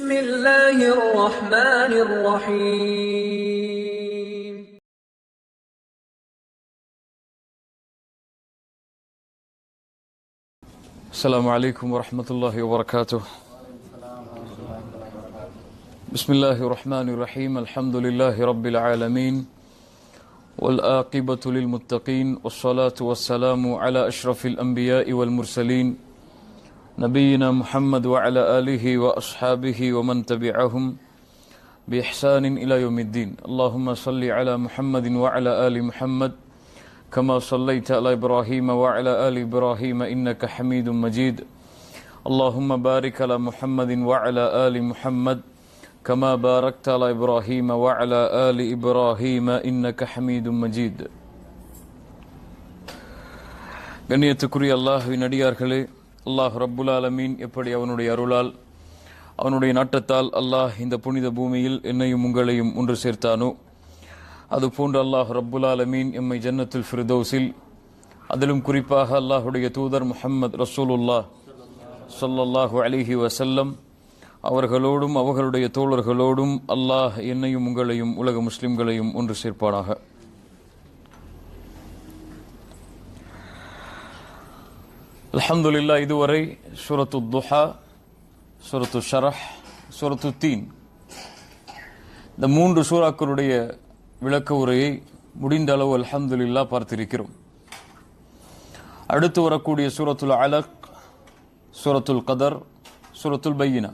بسم الله الرحمن الرحيم السلام عليكم ورحمة الله وبركاته. بسم الله الرحمن الرحيم. الحمد لله رب العالمين والآقبة للمتقين والصلاة والسلام على أشرف الأنبياء والمرسلين نبينا محمد وعلى آله وأصحابه ومن تبعهم بإحسان إلى يوم الدين. اللهم صل على محمد وعلى آل محمد كما صليت على إبراهيم وعلى آل إبراهيم إنك حميد مجيد. اللهم بارك على محمد وعلى آل محمد كما باركت على إبراهيم وعلى آل إبراهيم إنك حميد مجيد. கண்ணியத்துக்குரிய அல்லாஹ்வின் அடியார்களே, அல்லாஹ் ரப்புல் ஆலமீன் எப்படி அவனுடைய அருளால் அவனுடைய நாட்டத்தால் அல்லாஹ் இந்த புனித பூமியில் என்னையும் உங்களையும் ஒன்று சேர்த்தானோ, அதுபோன்று அல்லாஹ் ரப்புல் ஆலமீன் எம்மை ஜன்னத்துல் ஃபிர்தௌஸில், அதிலும் குறிப்பாக அல்லாஹுடைய தூதர் முஹம்மது ரசூலுல்லாஹ் ஸல்லல்லாஹு அலைஹி வஸல்லம் அவர்களோடும் அவர்களுடைய தோழர்களோடும் அல்லாஹ் என்னையும் உங்களையும் உலக முஸ்லிம்களையும் ஒன்று சேர்ப்பானாக. அல்ஹம்துலில்லாஹ், இதுவரை சூரத்து துஹா, சூரத்து ஷரஹ், சூரத்து தீன், இந்த மூன்று சூறாக்களுடைய விளக்க உரையை முடிந்த அளவு அல்ஹம்துலில்லாஹ் பார்த்திருக்கிறோம். அடுத்து வரக்கூடிய சூரத்துல் அலக், சூரத்துல் கதர், சூரத்துல் பையினா,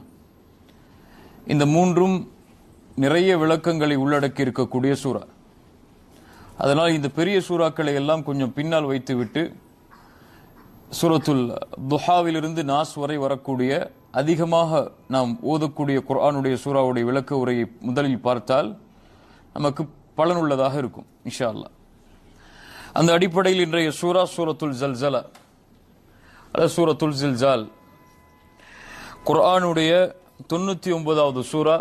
இந்த மூன்றும் நிறைய விளக்கங்களை உள்ளடக்கி இருக்கக்கூடிய சூறா. அதனால் இந்த பெரிய சூறாக்களை எல்லாம் கொஞ்சம் பின்னால் வைத்துவிட்டு சூரத்துல் துஹாவிலிருந்து நாஸ் வரை வரக்கூடிய அதிகமாக நாம் ஓதக்கூடிய குர்ஆனுடைய சூறாவுடைய விளக்க உரையை முதலில் பார்த்தால் நமக்கு பலனுள்ளதாக இருக்கும் இன்ஷா அல்லாஹ். அந்த அடிப்படையில் இன்றைய சூரா சூரத்துல் ஜல்சலா அல்லது சூரத்துல் ஜில்ஜால், குர்ஆனுடைய 99வது சூரா.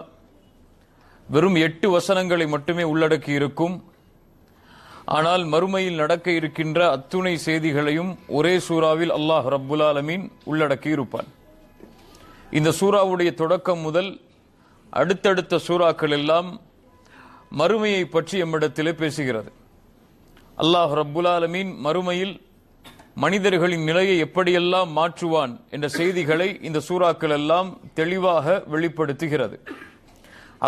வெறும் 8 வசனங்களை மட்டுமே உள்ளடக்கி இருக்கும். ஆனால் மறுமையில் நடக்க இருக்கின்ற அத்துணை செய்திகளையும் ஒரே சூறாவில் அல்லாஹ் ரப்புல் ஆலமீன் உள்ளடக்கி இருப்பான். இந்த சூறாவுடைய தொடக்கம் முதல் அடுத்தடுத்த சூறாக்கள் எல்லாம் மறுமையை பற்றி எம்மிடத்திலே பேசுகிறது. அல்லாஹ் ரப்புல் ஆலமீன் மறுமையில் மனிதர்களின் நிலையை எப்படியெல்லாம் மாற்றுவான் என்ற செய்திகளை இந்த சூறாக்கள் எல்லாம் தெளிவாக வெளிப்படுத்துகிறது.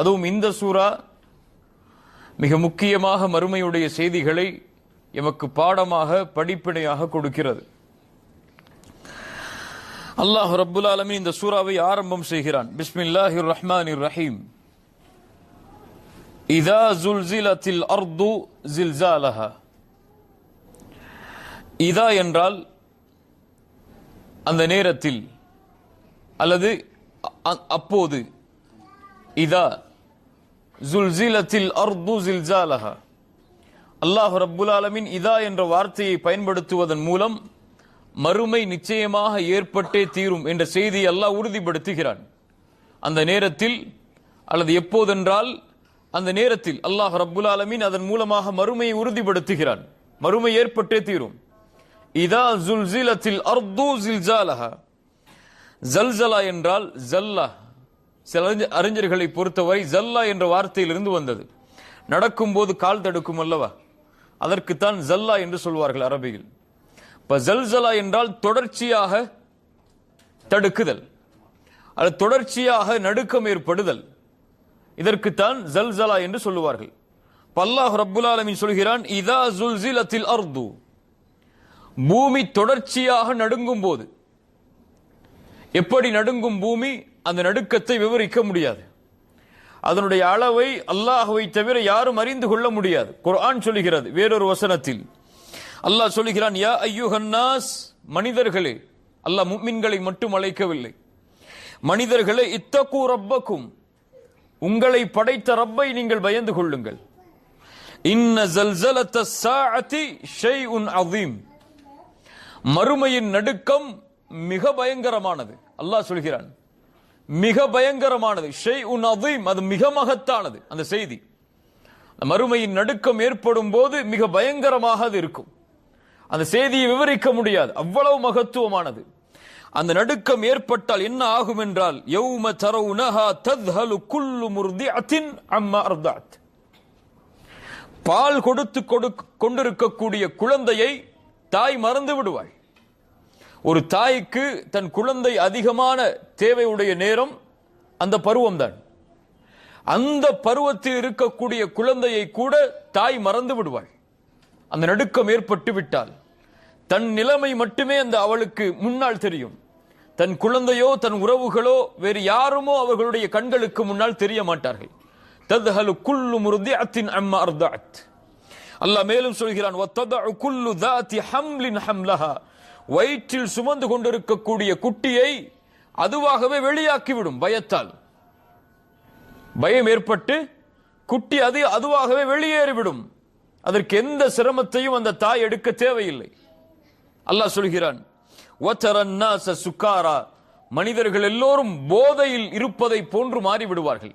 அதுவும் இந்த சூறா மிக முக்கியமாக மறுமையுடைய செய்திகளை எமக்கு பாடமாக படிப்பினையாக கொடுக்கிறது. அல்லாஹ் ரப்புல் ஆலமீன் இந்த சூறாவை ஆரம்பம் செய்கிறான். பிஸ்மில்லாஹிர் ரஹ்மானிர் ரஹீம். இதா ஜுல்சிலத்தில் அர்து ஜில்சாலஹா. இதா என்றால் அந்த நேரத்தில் அல்லது அப்போது. இதா ஜுல்சிலத்தில் அர்து ஜில்சாலஹா. அல்லாஹ் ரப்புல் ஆலமீன் இதா என்ற வார்த்தையை பயன்படுத்துவதன் மூலம் மறுமை நிச்சயமாக ஏற்பட்டே தீரும் என்ற செய்தியை அல்லாஹ் உறுதிப்படுத்துகிறான். அந்த நேரத்தில் அல்லது எப்போதென்றால் அந்த நேரத்தில் அல்லாஹ் ரப்புல் ஆலமீன் அதன் மூலமாக மறுமையை உறுதிப்படுத்துகிறான். மறுமை ஏற்பட்டே தீரும். இதா ஜுல்சிலத்தில் அர்து ஜில்சாலஹா. ஜல்சலா என்றால் ஜல்லா. சில அறிஞர்களை பொறுத்தவரை ஜல்லா என்ற வார்த்தையிலிருந்து வந்தது. நடக்கும் போது கால் தடுக்கும் அல்லவா, அதற்குத்தான் ஜல்லா என்று சொல்வார்கள் அரபியில். இப்ப ஜல்சலா என்றால் தொடர்ச்சியாக தடுக்குதல், அது தொடர்ச்சியாக நடுக்கம் ஏற்படுதல், இதற்குத்தான் ஜல்சலா என்று சொல்லுவார்கள். அல்லாஹ் ரப்புல் ஆலமீன் சொல்கிறான், இதா ஜுல்சிலத்தில் அர்து. பூமி தொடர்ச்சியாக நடுங்கும் போது. எப்படி நடுங்கும் பூமி, அந்த நடுக்கத்தை விவரிக்க முடியாது. அதனுடைய அளவை அல்லாஹ்வை தவிர யாரும் அறிந்து கொள்ள முடியாது. குர்ஆன் சொல்கிறது வேறொரு வசனத்தில். அல்லாஹ் சொல்கிறான், யா அய்யுஹன்னாஸ், மனிதர்களே. அல்லாஹ் முஃமின்களை மட்டும் அழைக்கவில்லை. மனிதர்களே, இத்தகு ரப்பக்கும், உங்களை படைத்த ரப்பை நீங்கள் பயந்து கொள்ளுங்கள். இன்ன ஜல்சலத்தஸ் ஸாஅத்தி ஷைஉன் அதீம். மறுமையின் நடுக்கம் மிக பயங்கரமானது. அல்லாஹ் சொல்கிறான், மிக பயங்கரமானது. ஷைஉன் அதீம், அது மிக மகத்தானது. அந்த செய்தி, மறுமையின் நடுக்கம் ஏற்படும் போது மிக பயங்கரமாக அது இருக்கும். அந்த செய்தியை விவரிக்க முடியாது, அவ்வளவு மகத்துவமானது. அந்த நடுக்கம் ஏற்பட்டால் என்ன ஆகும் என்றால் யௌம தரவுனஹா தத்ஹலு குல்லு முர்திஅத்தின் அம்மா அர்தஅத். பால் கொடுத்து கொண்டிருக்கக்கூடிய குழந்தையை தாய் மறந்து விடுவாள். ஒரு தாய்க்கு தன் குழந்தை அதிகமான தேவையுடைய நேரம் அந்த பருவம்தான். அந்த பருவத்தில் இருக்கக்கூடிய குழந்தையை கூட தாய் மறந்து விடுவாள். அந்த நடுக்கம் ஏற்பட்டு விட்டால் தன் நிலைமை மட்டுமே அந்த அவளுக்கு முன்னால் தெரியும். தன் குழந்தையோ தன் உறவுகளோ வேறு யாருமோ அவர்களுடைய கண்களுக்கு முன்னால் தெரிய மாட்டார்கள். தத்ஹலு குல்லு முர்திஅத்தின் அம்மா அர்தஅத். அல்லாஹ் மேலும் சொல்கிறான் வத்ததஉ குல்லு ذات حمل حملها. வயிற்றில் சுமந்து கொண்டிருக்கக்கூடிய குட்டியை அதுவாகவே வெளியாக்கிவிடும். பயத்தால் பயம் ஏற்பட்டு குட்டி அதுவாகவே வெளியேறிவிடும். அதற்கு எந்த சிரமத்தையும் அந்த தாய் எடுக்க தேவையில்லை. அல்லாஹ் சொல்கிறான் வதரன்னாஸ சுகாரா. மனிதர்கள் எல்லோரும் போதையில் இருப்பதை போன்று மாறிவிடுவார்கள்.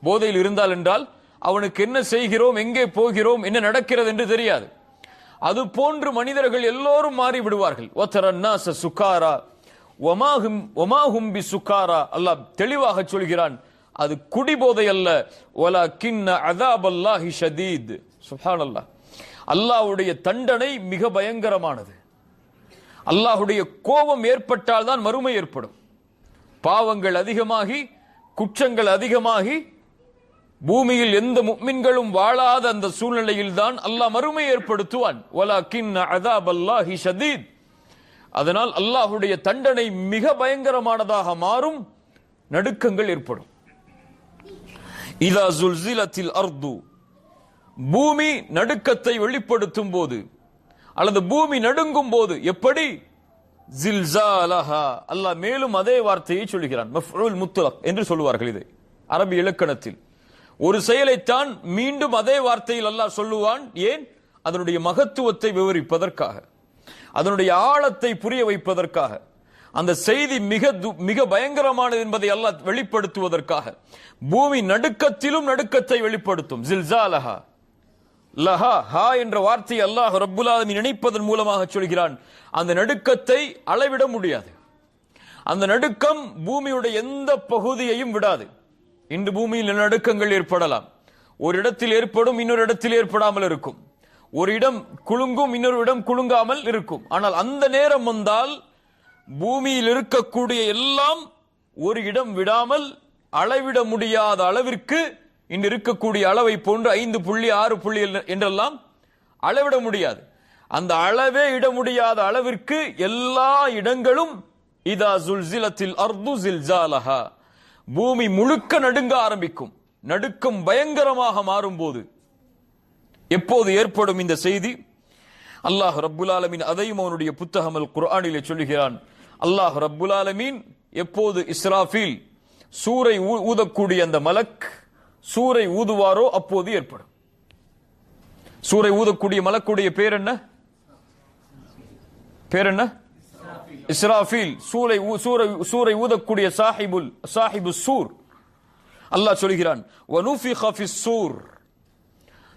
போதையில் இருந்தால் என்றால் அவனுக்கு என்ன செய்கிறோம், எங்கே போகிறோம், என்ன நடக்கிறது என்று தெரியாது. அது போன்று மனிதர்கள் எல்லோரும் மாறிவிடுவார்கள். வதரன்னாஸ சுகாரா வமாஹும் பிசுகாரா. அல்லாஹ் தெளிவாக சொல்கிறான் அது குடிபோதை அல்ல. வலக்கின்ன அஸாபல்லாஹி ஷதீத். சுப்ஹானல்லாஹ். அல்லாஹ்வுடைய தண்டனை மிக பயங்கரமானது. அல்லாஹ்வுடைய கோபம் ஏற்பட்டால் தான் மறுமை ஏற்படும். பாவங்கள் அதிகமாகி குற்றங்கள் அதிகமாகி பூமியில் எந்த முஃமின்களும் வாழாத அந்த சூழ்நிலையில் தான் அல்லாஹ் மறுமை ஏற்படுத்துவான். வலக்கின்ன அஸாபல்லாஹி ஷதீத். அதனால் அல்லாஹ்வுடைய தண்டனை மிக பயங்கரமானதாக மாறும். நடுக்கங்கள் ஏற்படும். இதா ஸுல்ஸிலத்தில் அர்து. பூமி நடுக்கத்தை வெளிப்படுத்தும் போது அல்லது பூமி நடுங்கும் போது எப்படி ஜில்ஸாலஹா. அல்லாஹ் மேலும் அதே வார்த்தையை சொல்கிறான். மஃஊல் முத்லக் என்று சொல்வார்கள் இதை அரபி இலக்கணத்தில். ஒரு செயலைத்தான் மீண்டும் அதே வார்த்தையில் அல்லாஹ் சொல்லுவான். ஏன்? அதனுடைய மகத்துவத்தை விவரிப்பதற்காக, அதனுடைய ஆழத்தை புரிய வைப்பதற்காக, அந்த செய்தி மிக பயங்கரமானது என்பதை அல்லாஹ் வெளிப்படுத்துவதற்காக. பூமி நடுக்கத்திலும் நடுக்கத்தை வெளிப்படுத்தும். ஜில்ஸாலஹா. லஹா ஹா என்ற வார்த்தையை அல்லாஹ் ரப்புல் ஆலமீன் நினைப்பதன் மூலமாக சொல்கிறான். அந்த நடுக்கத்தை அளவிட முடியாது. அந்த நடுக்கம் பூமியுடைய எந்த பகுதியையும் விடாது. இன்று பூமியில் நடுக்கங்கள் ஏற்படலாம். ஒரு இடத்தில் ஏற்படும், இன்னொரு இடத்தில் ஏற்படாமல் இருக்கும். ஒரு இடம் குலுங்கும், இன்னொரு இடம் குலுங்காமல் இருக்கும். ஆனால் அந்த நேரம் வந்தால் பூமியில் இருக்கக்கூடிய எல்லாம் ஒரு இடம் விடாமல் அளவிட முடியாத அளவிற்கு இன்று இருக்கக்கூடிய அளவை போன்று 5.6 என்றெல்லாம் அளவிட முடியாது. அந்த அளவே இட முடியாத அளவிற்கு எல்லா இடங்களும் இதா ஸுல்ஸிலத்தில் அர்து ஸில்ஸாலஹா. பூமி முழுக்க நடுங்க ஆரம்பிக்கும். நடுக்கம் பயங்கரமாக மாறும்போது எப்போது ஏற்படும் இந்த செய்தி? அல்லாஹ் ரப்புல் ஆலமீன் அதையும் அவனுடைய புத்தகம் அல் குர்ஆனிலே சொல்லுகிறான். அல்லாஹ் ரப்புல் ஆலமீன் எப்போது இஸ்ராஃபீல் சூரை ஊதக்கூடிய அந்த மலக் சூரை ஊதுவாரோ அப்போது ஏற்படும். சூரை ஊதக்கூடிய மலக்குடைய பேர் என்ன? இஸ்ராஃபீல். சூரை ஊதக்கூடிய சாஹிபு சூர். அல்லாஹ் சொல்கிறான் வனுஃபிக ஃபிஸ் சூர்.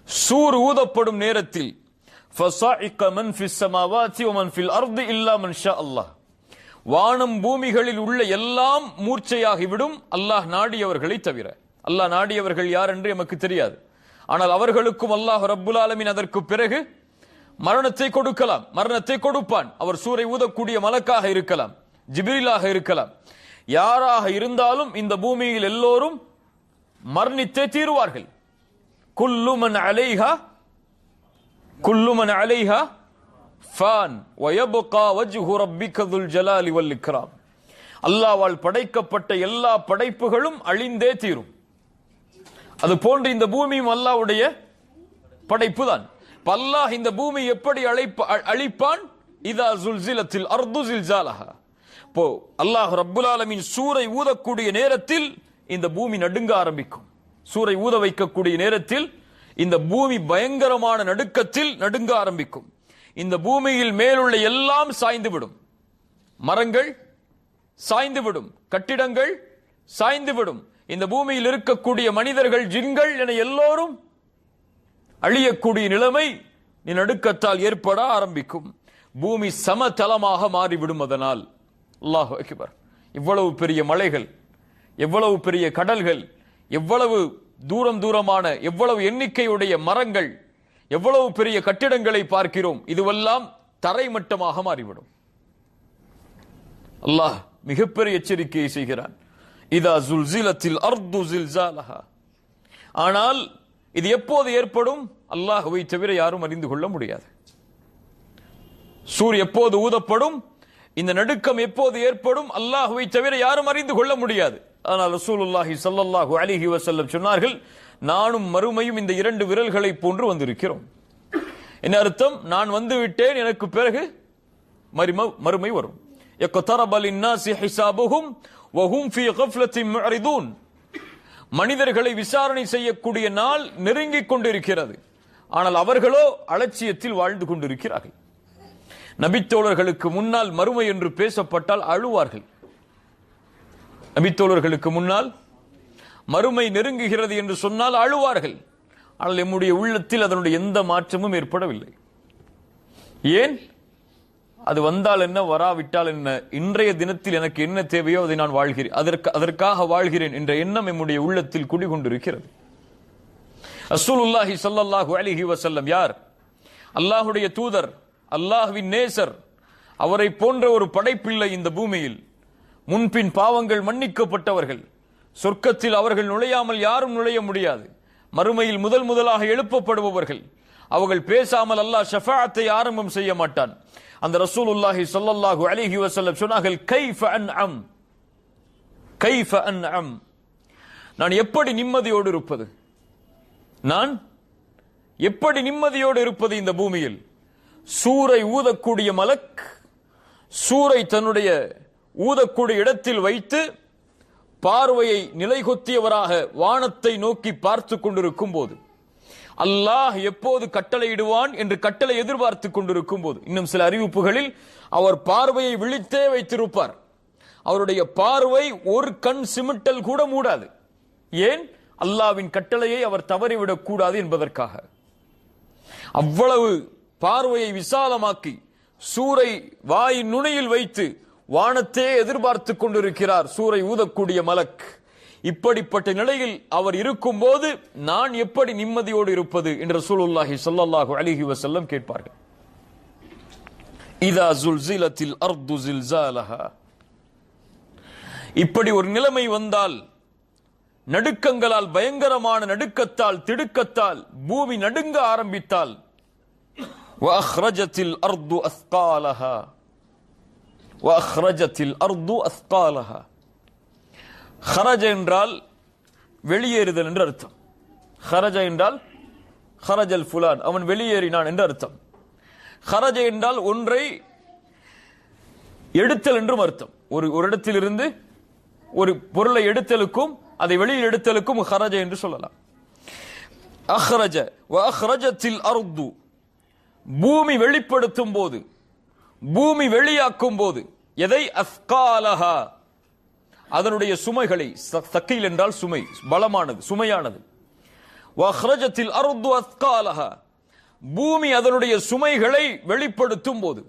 சூர் ஊதப்படும் நேரத்தில் ஃபஸாஇக மன் ஃபிஸ் ஸமாவாதி வமன் ஃபில் அர்தி இல்லா மன் ஷா அல்லாஹ். வானம் பூமிகளில் உள்ள எல்லாம் மூர்ச்சையாகிவிடும் அல்லாஹ் நாடியவர்களை தவிர. அல்லாஹ் நாடியவர்கள் யார் என்று நமக்கு தெரியாது. ஆனால் அவர்களுக்கும் அல்லாஹ் ரப்புல் ஆலமீன் அதற்கு பிறகு மரணத்தை கொடுக்கலாம், மரணத்தை கொடுப்பான். அவர் சூரை ஊதக்கூடிய மலக்காக இருக்கலாம், ஜிப்ரீலாக இருக்கலாம். யாராக இருந்தாலும் இந்த பூமியில் எல்லோரும் மரணித்தே தீருவார்கள். குல்லு மன் அலைஹா ஃபான் வயப்கா வஜ்ஹு ரப்பிக துல் ஜலாலி வல் இக்ராம். அல்லாஹ்வால் படைக்கப்பட்ட எல்லா படைப்புகளும் அழிந்தே தீரும். அது போன்று இந்த பூமியும் அல்லாஹ்வுடைய படைப்பு தான். அல்லாஹ் இந்த பூமி எப்படி அழிப்பான்? இதா ஸுல்ஸிலத்தில் அர்து ஸில்ஸாலஹா. போ அல்லாஹ் ரப்புல் ஆலமீன் சூரை ஊதக்கூடிய நேரத்தில் இந்த பூமி நடுங்க ஆரம்பிக்கும். சூரை ஊத வைக்கக்கூடிய நேரத்தில் இந்த பூமி பயங்கரமான நடுக்கத்தில் நடுங்க ஆரம்பிக்கும். இந்த பூமியில் மேலுள்ள எல்லாம் சாய்ந்துவிடும். மரங்கள் சாய்ந்துவிடும், கட்டிடங்கள் சாய்ந்துவிடும். இந்த பூமியில் இருக்கக்கூடிய மனிதர்கள், ஜின்கள் என எல்லோரும் அழியக்கூடிய நிலைமை நடுக்கத்தால் ஏற்பட ஆரம்பிக்கும். பூமி சமதளமாக மாறிவிடும். அதனால் அல்லாஹு அக்பர். இவ்வளவு பெரிய மலைகள், எவ்வளவு பெரிய கடல்கள், எவ்வளவு தூரமான எவ்வளவு எண்ணிக்கையுடைய மரங்கள், எவ்வளவு பெரிய கட்டிடங்களை பார்க்கிறோம். இதுவெல்லாம் தரைமட்டமாக மாறிவிடும். அல்லாஹ் மிகப்பெரிய எச்சரிக்கையை செய்கிறான். இதா ஜுல்சிலத்தில் அர்து ஜில்சாலஹா. ஆனால் இது எப்போது ஏற்படும்? அல்லாஹ்வை தவிர யாரும் அறிந்து கொள்ள முடியாது. சூர் எப்போது ஊதப்படும், இந்த நடுக்கம் எப்போது ஏற்படும், அல்லாஹ்வை தவிர யாரும் அறிந்து கொள்ள முடியாது. ஆனால் ரசூலுல்லாஹி ஸல்லல்லாஹு அலைஹி வஸல்லம் சொன்னார்கள், நானும் மறுமையும் இந்த இரண்டு விரல்களை போன்று வந்திருக்கிறோம். என்ன அர்த்தம்? நான் வந்து விட்டேன், எனக்கு பிறகு மறுமை வரும். இக்தரப லின்னாஸி ஹிசாபுஹும் வஹும் ஃபீ கஃப்லத்தின் முஅரிதூன். மனிதர்களை விசாரணை செய்யக்கூடிய நாள் நெருங்கிக் கொண்டிருக்கிறது. ஆனால் அவர்களோ அலட்சியத்தில் வாழ்ந்து கொண்டிருக்கிறார்கள். நபித்தோழர்களுக்கு முன்னால் மறுமை என்று பேசப்பட்டால் அழுவார்கள். நபித்தோழர்களுக்கு முன்னால் மறுமை நெருங்குகிறது என்று சொன்னால் அழுவார்கள். ஆனால் நம்முடைய உள்ளத்தில் அதனுடைய எந்த மாற்றமும் ஏற்படவில்லை. ஏன்? அது வந்தால் என்ன, வராவிட்டால் என்ன, இன்றைய தினத்தில் எனக்கு என்ன தேவையோ அதை நான் வாழ்கிறேன், அதற்காக வாழ்கிறேன் என்ற எண்ணம் நம்முடைய உள்ளத்தில் குடிகொண்டிருக்கிறது. ரசூலுல்லாஹி ஸல்லல்லாஹு அலைஹி வஸல்லம் யார்? அல்லாஹ்வுடைய தூதர், அல்லாஹ்வின் நேசர். அவரை போன்ற ஒரு படைப்பில்லை இந்த பூமியில். முன்பின் பாவங்கள் மன்னிக்கப்பட்டவர்கள். சொர்க்கத்தில் அவர்கள் நுழையாமல் யாரும் நுழைய முடியாது. மறுமையில் முதலாக எழுப்பப்படுபவர்கள். அவர்கள் பேசாமல் அல்லாஹ் ஷஃபாஅத்தை ஆரம்பம் செய்ய மாட்டான். அந்த ரசூலுல்லாஹி ஸல்லல்லாஹு அலைஹி வஸல்லம் சொன்னார்கள், கைஃப அன்அம், கைஃப அன்அம். நான் எப்படி நிம்மதியோடு இருப்பது? நான் எப்படி நிம்மதியோடு இருப்பது இந்த பூமியில்? சூரை ஊதக்கூடிய மலக் சூரை தன்னுடைய ஊதக்கூடிய இடத்தில் வைத்து பார்வையை நிலைகொத்தியவராக வானத்தை நோக்கி பார்த்து கொண்டிருக்கும் போது, அல்லாஹ் எப்போது கட்டளையிடுவான் என்று கட்டளை எதிர்பார்த்து கொண்டிருக்கும் போது, இன்னும் சில அறிவிப்புகளில் அவர் பார்வையை விழித்தே வைத்திருப்பார். அவருடைய பார்வை ஒரு கண் சிமிட்டல் கூட மூடாது. ஏன்? அல்லாஹ்வின் கட்டளையை அவர் தவறிவிடக் கூடாது என்பதற்காக. அவ்வளவு பார்வையை விசாலமாக்கி சூரை வாயின் நுனியில் வைத்து வானத்தே எதிர்பார்த்து கொண்டிருக்கிறார் சூரை ஊதக்கூடிய மலக். இப்படிப்பட்ட நிலையில் அவர் இருக்கும் போது நான் எப்படி நிம்மதியோடு இருப்பது என்று ரசூலுல்லாஹி ஸல்லல்லாஹு அலைஹி வஸல்லம் கேட்பார்கள். இதா ஜுல்சிலத்தில் அர்து ஜில்சாலஹா. இப்படி ஒரு நிலைமை வந்தால், நடுக்கங்களால், பயங்கரமான நடுக்கத்தால், திடுக்கத்தால் பூமி நடுங்க ஆரம்பித்தால், வஅக்ரஜத்தில் அர்து அஸ்காலஹா, வஅக்ரஜத்தில் அர்து அஸ்காலஹா. ஹரஜ என்றால் வெளியேறுதல் என்று அர்த்தம். ஹரஜ என்றால் ஹரஜல் ஃபுலான், அவன் வெளியேறினான் என்று அர்த்தம். ஹரஜ என்றால் ஒன்றை எடுத்தல் என்றும் அர்த்தம். ஒரு இடத்திலிருந்து ஒரு பொருளை எடுத்தலுக்கும் அதை வெளியில் எடுத்தலுக்கும் ஹரஜ என்று சொல்லலாம். அஹ்ரஜ வஅக்ரஜத்தில் அர்து. பூமி வெளிப்படுத்தும் போது, பூமி வெளியாக்கும் போது, எதை? அஸ்காலஹா, அதனுடைய சுமைகளை. சக்கீல் என்றால் சுமை, பலமானது, சுமையானது. வஅக்ரஜத்தில் அர்து அஸ்காலஹா. பூமி அதனுடைய சுமைகளை வெளிப்படுத்தும் போது.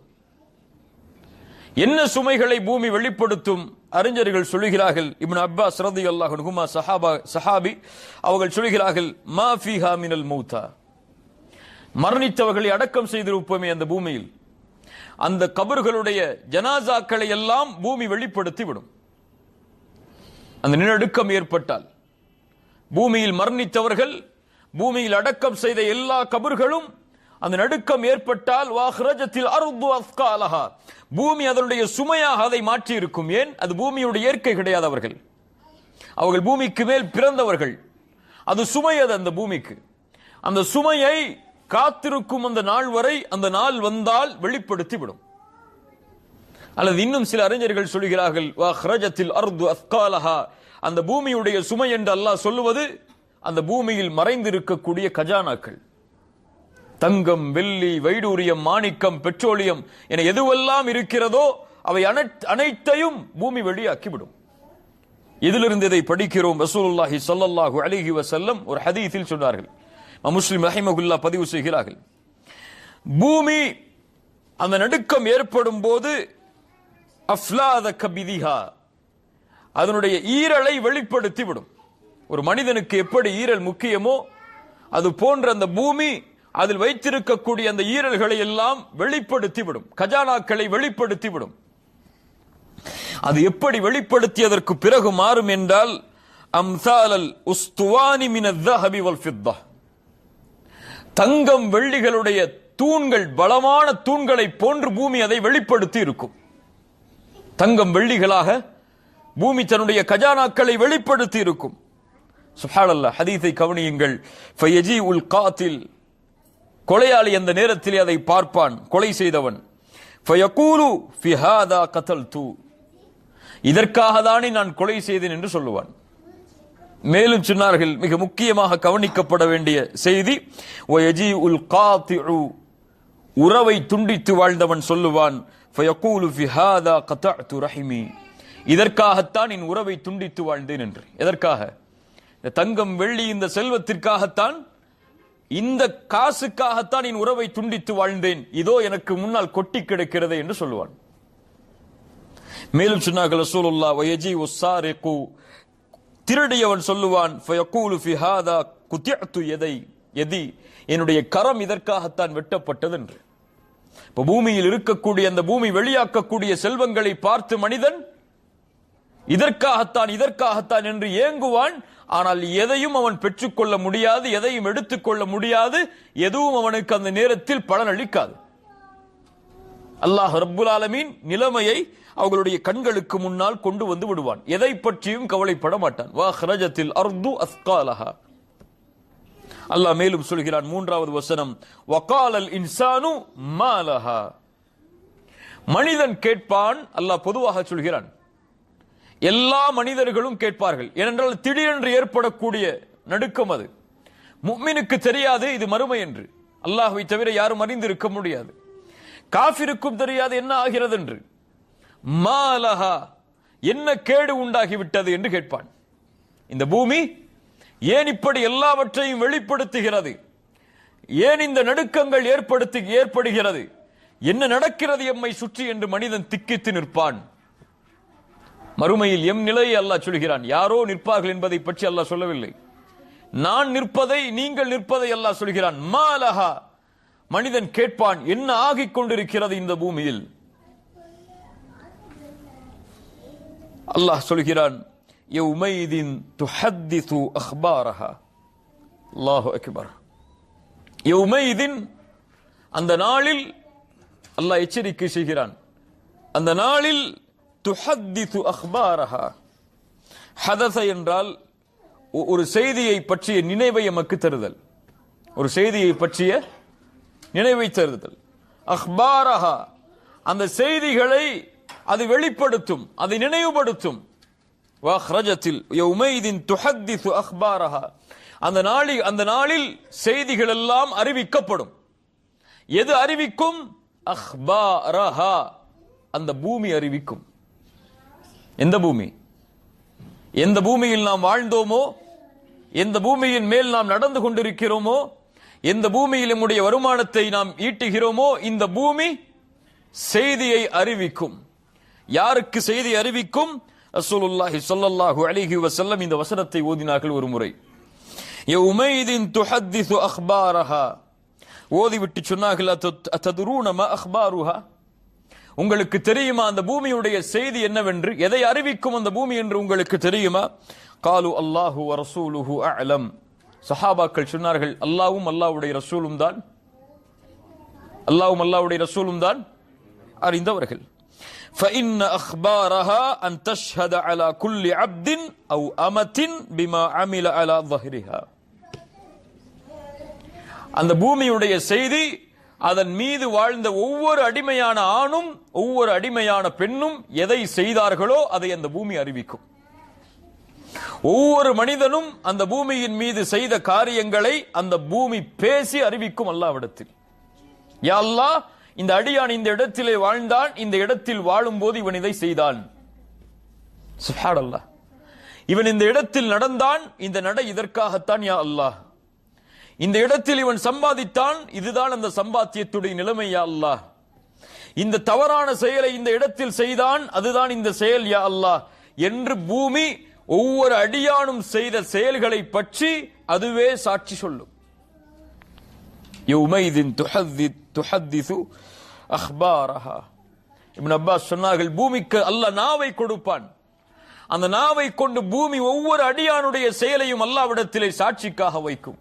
என்ன சுமைகளை பூமி வெளிப்படுத்தும்? அறிஞர்கள் சொல்கிறார்கள், இப்னு அப்பாஸ் ரலியல்லாஹு அன்ஹுமா சஹாபி, அவர்கள் சொல்கிறார்கள், மா ஃபீஹா மினல் மௌதா. மரணித்தவர்களை அடக்கம் செய்திருப்போமே அந்த பூமியில், அந்த கபர்களுடைய ஜனாசாக்களை எல்லாம் பூமி வெளிப்படுத்தி விடும். அந்த நிலநடுக்கம் ஏற்பட்டால், பூமியில் மரணித்தவர்கள், பூமியில் அடக்கம் செய்த எல்லா கபர்களும், அந்த நடுக்கம் ஏற்பட்டால், வஅக்ரஜத்தில் அர்து அஸ்காலஹா, பூமி அதனுடைய சுமையாக அதை மாற்றி இருக்கும். ஏன்? அது பூமியுடைய இயற்கை கிடையாது. அவர்கள் பூமிக்கு மேல் பிறந்தவர்கள். அது சுமை, அது அந்த பூமிக்கு. அந்த சுமையை காத்திருக்கும் அந்த நாள் வரை, அந்த நாள் வந்தால் வெளிப்படுத்தி விடும். அல்லது இன்னும் சில அறிஞர்கள் சொல்கிறார்கள், வஅக்ரஜத்தில் அர்து அஸ்காலஹா, அந்த பூமியுடைய சுமை என்று அல்லாஹ் சொல்லுவது அந்த பூமியில் மறைந்திருக்கக்கூடிய கஜானாக்கள். தங்கம், வெள்ளி, வைடூரியம், மாணிக்கம், பெட்ரோலியம் என எதுவெல்லாம் இருக்கிறதோ அவை அனைத்தையும் பூமி வெளியாக்கிவிடும். இதிலிருந்து இதை படிக்கிறோம். ரசூலுல்லாஹி ஸல்லல்லாஹு அலைஹி வஸல்லம் ஒரு ஹதீஸில் சொன்னார்கள், முஸ்லிம் ரஹிமஹுல்லாஹ் பதிவு செய்கிறார்கள், பூமி அந்த நடுக்கம் ஏற்படும் போது அஃப்லாத கபிதிஹா, அதனுடைய ஈரலை வெளிப்படுத்தி விடும். ஒரு மனிதனுக்கு எப்படி ஈரல் முக்கியமோ அது போன்ற அந்த பூமி அதில் வைத்திருக்கக்கூடிய அந்த ஈரல்களை எல்லாம் வெளிப்படுத்தி விடும், கஜானாக்களை வெளிப்படுத்தி விடும். அது எப்படி வெளிப்படுத்தியதற்கு பிறகு மாறும் என்றால், அம்சாலல் உஸ்துவானி மினல் ذهب والفضة, தங்கம் வெள்ளிகளுடைய தூண்கள், பலமான தூண்களை போன்று பூமி அதை வெளிப்படுத்தி இருக்கும். தங்கம் வெள்ளிகளாக பூமி தன்னுடைய கஜானாக்களை வெளிப்படுத்தி இருக்கும். சுப்ஹானல்லாஹ், ஹதீஸை கவனியுங்கள். ஃபயஜீஉல் காத்தில், கொலையாளி அந்த நேரத்திலே அதை பார்ப்பான், கொலை செய்தவன். ஃபயகூலு ஃபி ஹாதா கதல்து, இதற்காக தானே நான் கொலை செய்தேன் என்று சொல்லுவான். மேலும் சொன்னார்கள், மிக முக்கியமாக கவனிக்கப்பட வேண்டிய செய்தி, வயஜீஉல் காத்திஉ, உறவை துண்டித்து வாழ்ந்தவன் சொல்லுவான், ஃபயகூலு ஃபி ஹாதா கதஅது ரஹிமி, இதற்காகத்தான் என் உறவை துண்டித்து வாழ்ந்தேன் என்று. எதற்காக? இந்த தங்கம் வெள்ளி இந்த செல்வத்திற்காகத்தான், இந்த காசுக்காகத்தான் என் உறவை துண்டித்து வாழ்ந்தேன், இதோ எனக்கு முன்னால் கொட்டி கிடக்கிறது என்று சொல்லுவான். மேலும் சொன்னார்கள் ரசூலுல்லாஹ், வயஜீஉ ஸாரிகு, திருடியவன் சொல்லுவான், ஃபயகூலு ஃபி ஹாதா குத்திஅது யதி, என்னுடைய கரம் இதற்காகத்தான் வெட்டப்பட்டது என்று. இப்ப பூமியில் இருக்கக்கூடிய அந்த பூமி வெளியாக்கக்கூடிய செல்வங்களை பார்த்து மனிதன் இதற்காகத்தான் என்று ஏங்குவான். ஆனால் எதையும் அவன் பெற்றுக்கொள்ள முடியாது, எதையும் எடுத்துக்கொள்ள முடியாது, எதுவும் அவனுக்கு அந்த நேரத்தில் பலனளிக்காது. அல்லாஹ் ரப்புல் ஆலமீன் நிலைமையை அவர்களுடைய கண்களுக்கு முன்னால் கொண்டு வந்து விடுவான். எதை பற்றியும் கவலைப்பட மாட்டான். வஹ்ரஜத்தில் அர்து அஸ்காலஹா, அல்லாஹ் மேலும் சொல்கிறான், 3வது வசனம், வகாலல் இன்சானு மாலஹா, மனிதன் கேட்பான். அல்லாஹ் பொதுவாக சொல்கிறான், எல்லா மனிதர்களும் கேட்பார்கள். ஏனென்றால் திடீரென்று ஏற்படக்கூடிய நடுக்கம் அது. முஃமினுக்கு தெரியாது இது மறுமை என்று, அல்லாஹ்வை தவிர யாரும் அறிந்திருக்க முடியாது. காஃபிருக்கும் தெரியாது என்ன ஆகிறது என்று. மாலஹா, என்ன கேடு உண்டாகிவிட்டது என்று கேட்பான். இந்த பூமி ஏன் இப்படி எல்லாவற்றையும் வெளிப்படுத்துகிறது? ஏன் இந்த நடுக்கங்கள் ஏற்படுகிறது? என்ன நடக்கிறது எம்மை சுற்றி என்று மனிதன் திக்கித்து நிற்பான். மறுமையில் எம் நிலையை அல்லாஹ் சொல்கிறான். யாரோ நிற்பார்கள் என்பதை பற்றி அல்லாஹ் சொல்லவில்லை. நான் நிற்பதை, நீங்கள் நிற்பதை அல்லாஹ் சொல்கிறான். மாலஹா, மனிதன் கேட்பான், என்ன ஆகிக் கொண்டிருக்கிறது இந்த பூமியில்? அல்லாஹ் சொல்கிறான், யௌமைதின் துஹத்திசு அக்பாரஹா. அல்லாஹு அக்பர். யௌமைதின், அந்த நாளில் அல்லாஹ் எச்சரிக்கை செய்கிறான். அந்த நாளில் துஹத்திசு அக்பாரஹா, ஹதஸ என்றால் ஒரு செய்தியை பற்றிய நினைவை எமக்கு தருதல், ஒரு செய்தியை பற்றிய நினைவை தருதல். அக்பாரஹா, அந்த செய்திகளை அது வெளிப்படுத்தும், அதை நினைவுபடுத்தும். வஹ்ரஜத்தில் யௌமைதின் துஹத்திசு அக்பாரஹா, அந்த நாளில் செய்திகள் எல்லாம் அறிவிக்கப்படும். எது அறிவிக்கும்? அக்பாரஹா, அந்த பூமி அறிவிக்கும். எந்த பூமி? எந்த பூமியில் நாம் வாழ்ந்தோமோ, எந்த பூமியின் மேல் நாம் நடந்து கொண்டிருக்கிறோமோ, எந்த பூமியில் நம்முடைய வருமானத்தை நாம் ஈட்டுகிறோமோ, இந்த பூமி செய்தியை அறிவிக்கும். யாருக்கு செய்தி அறிவிக்கும்? ரசூலுல்லாஹி ஸல்லல்லாஹு அலைஹி வஸல்லம் இந்த வசனத்தை ஓதினார்கள் ஒரு முறை. யௌமைதின் துஹத்திசு அக்பாரஹா, ஓதிவிட்டு சொன்னார்கள், அத்ததுரூன மா அக்பாருஹா, உங்களுக்கு தெரியுமா அந்த பூமியுடைய செய்தி என்னவென்று? எதை அறிவிக்கும் அந்த பூமி என்று உங்களுக்கு தெரியுமா? காலு அல்லாஹு வ ரசூலுஹு அஅலம், சஹாபாக்கள் சொன்னார்கள், அல்லாஹ்வும் அல்லாஹ்வுடைய ரசூலும் தான், அல்லாஹ்வும் அல்லாஹ்வுடைய ரசூலும் தான் அறிந்தவர்கள். فإن أخبارها أن تشهد على كل عبد أو أمة بما عمل على ظهرها, அந்த பூமியுடைய செய்தி அதன் மீது வாழ்ந்த ஒவ்வொரு அடிமையான ஆணும் ஒவ்வொரு அடிமையான பெண்ணும் எதை செய்தார்களோ அதை அந்த பூமி அறிவிக்கும். ஒவ்வொரு மனிதனும் அந்த பூமியின் மீது செய்த காரியங்களை அந்த பூமி பேசி அறிவிக்கும் அல்லாஹ்விடத்தில். யா அல்லாஹ், இந்த அடியான் இந்த இடத்திலே வாழ்ந்தான், இந்த இடத்தில் வாழும் போது இவன் இதை செய்தான். சுப்ஹானல்லாஹ், இவன் இந்த இடத்தில் நடந்தான், இந்த நடை இதற்காகத்தான் யா அல்லாஹ். இந்த இடத்தில் இவன் சம்பாதித்தான், இதுதான் அந்த சம்பாத்தியத்துடைய நிலைமை யா அல்லாஹ். இந்த தவறான செயலை இந்த இடத்தில் செய்தான், அதுதான் இந்த செயல் யா அல்லாஹ் என்று பூமி ஒவ்வொரு அடியானும் செய்த செயல்களை பற்றி அதுவே சாட்சி சொல்லும். யௌமைதின் துஹத்திசு அக்பாரஹா. இப்னு அப்பாஸ் சொன்னார்கள், பூமிக்கு அல்லாஹ் நாவை கொடுப்பான். அந்த நாவை கொண்டு பூமி ஒவ்வொரு அடியானுடைய செயலையும் அல்லாஹ்விடத்திலே சாட்சிக்காக வைக்கும்.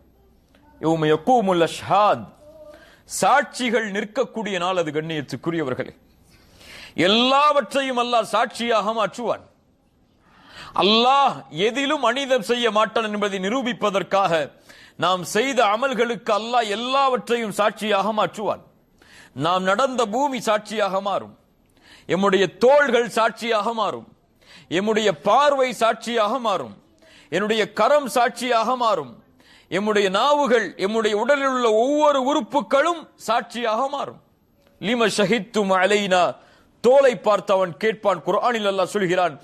யௌம யகூமுல் அஷ்ஹாத், சாட்சிகள் நிற்கக்கூடிய நாள் அது. கண்ணியத்துக்குரியவர்களே, எல்லாவற்றையும் அல்லாஹ் சாட்சியாக மாற்றுவான். அல்லாஹ் எதிலும் அநீதம் செய்ய மாட்டான் என்பதை நிரூபிப்பதற்காக நாம் செய்த அமல்களுக்கு அல்லாஹ் எல்லாவற்றையும் சாட்சியாக மாற்றுவான். நாம் நடந்த பூமி சாட்சியாக மாறும், எம்முடைய தோள்கள் சாட்சியாக மாறும், எம்முடைய பார்வை சாட்சியாக மாறும், என்னுடைய கரம் சாட்சியாக மாறும், எம்முடைய நாவுகள், எம்முடைய உடலில் உள்ள ஒவ்வொரு உறுப்புகளும் சாட்சியாக மாறும். லிம ஷஹித்தும் அலைனா, தோலை பார்த்து அவன் கேட்பான். குர்ஆனில் அல்லாஹ் சொல்கிறான்,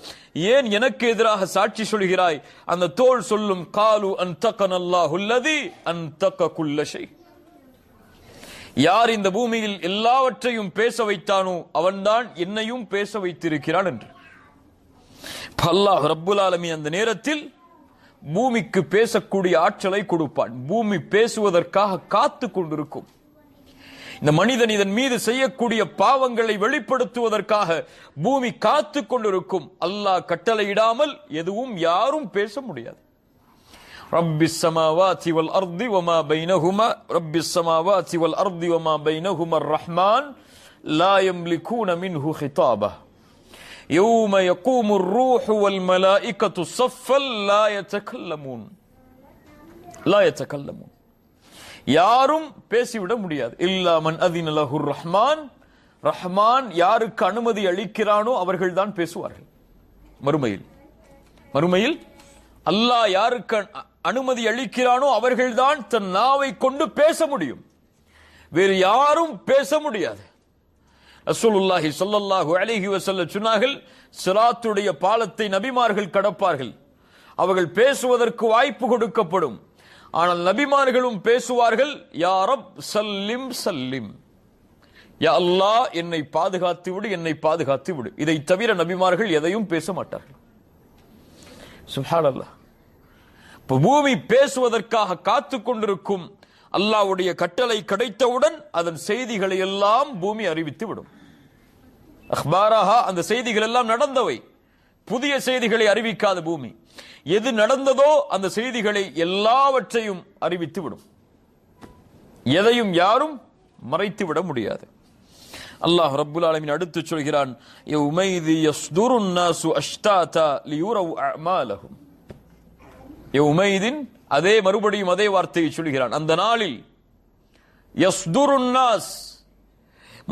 ஏன் எனக்கு எதிராக சாட்சி சொல்கிறாய்? அந்த தோல் சொல்லும், காலு அன்தகனல்லாஹு அல்லதி அன்தக குல்ல ஷை. யார் இந்த பூமியில் எல்லாவற்றையும் பேச வைத்தானோ அவன்தான் என்னையும் பேச வைத்திருக்கிறான் என்று. அல்லாஹ் ரப்புல் ஆலமீன் அந்த நேரத்தில் பூமிக்கு பேசக்கூடிய ஆற்றலை கொடுப்பான். பூமி பேசுவதற்காக காத்து கொண்டிருக்கும். இந்த மனிதன் இதன் மீது செய்யக்கூடிய பாவங்களை வெளிப்படுத்துவதற்காக பூமி காத்து கொண்டிருக்கும். அல்லாஹ் கட்டளையிடாமல் எதுவும் யாரும் பேச முடியாது. ரப்பிஸ் ஸமாவாதி வல் அர்தி வமா பைனஹுமா, ரப்பிஸ் ஸமாவாதி வல் அர்தி வமா பைனஹுமா அர்-ரஹ்மான் லா யம்லிகூன மின்ஹு ஹிதாபா யௌம யகூமுர் ரூஹு வல் மலாயிகத்து ஸஃபல் லா யதகல்லமூன். யாரும் பேசிவிட முடியாது. இல்லா மன் அதின லஹுர் ரஹ்மான், ரஹ்மான் யாருக்கு அனுமதி அளிக்கிறானோ அவர்கள் தான் பேசுவார்கள். மறுமையில் அல்லாஹ் யாருக்கு அனுமதி அளிக்கிறானோ அவர்கள்தான் தன் நாவை கொண்டு பேச முடியும். வேறு யாரும் பேச முடியாது. ரசூலுல்லாஹி ஸல்லல்லாஹு அலைஹி வஸல்லம் சொன்னார்கள், சிராத்துடைய பாலத்தை நபிமார்கள் கடப்பார்கள். அவர்கள் பேசுவதற்கு வாய்ப்பு கொடுக்கப்படும். ஆனால் நபிமார்களும் பேசுவார்கள், யா ரப் சல்லிம் சல்லிம், யா அல்லாஹ் என்னை பாதுகாத்து விடு, என்னை பாதுகாத்து விடு. இதை தவிர நபிமார்கள் எதையும் பேச மாட்டார்கள். சுப்ஹானல்லாஹ். பூமி பேசுவதற்காக காத்து கொண்டிருக்கும். அல்லாஹ்வுடைய கட்டளை கிடைத்தவுடன் அதன் செய்திகளை எல்லாம் பூமி அறிவித்து விடும். அக்பாரஹா, அந்த செய்திகள் எல்லாம் நடந்தவை, புதிய செய்திகளை அறிவிக்காத பூமி. எது நடந்ததோ அந்த செய்திகளை எல்லாவற்றையும் அறிவித்து விடும். எதையும் யாரும் மறைத்து விட முடியாது. அல்லாஹ் ரப்புல் ஆலமீன் அடுத்து சொல்கிறான், யௌமைதி யஸ்துருன் நாசு அஷ்தாதா லியுரவு அஅமாலஹும். யௌமைதின், அதே மறுபடியும் அதே வார்த்தையை சொல்கிறான், அந்த நாளில் யஸ்துருன் நாஸ்,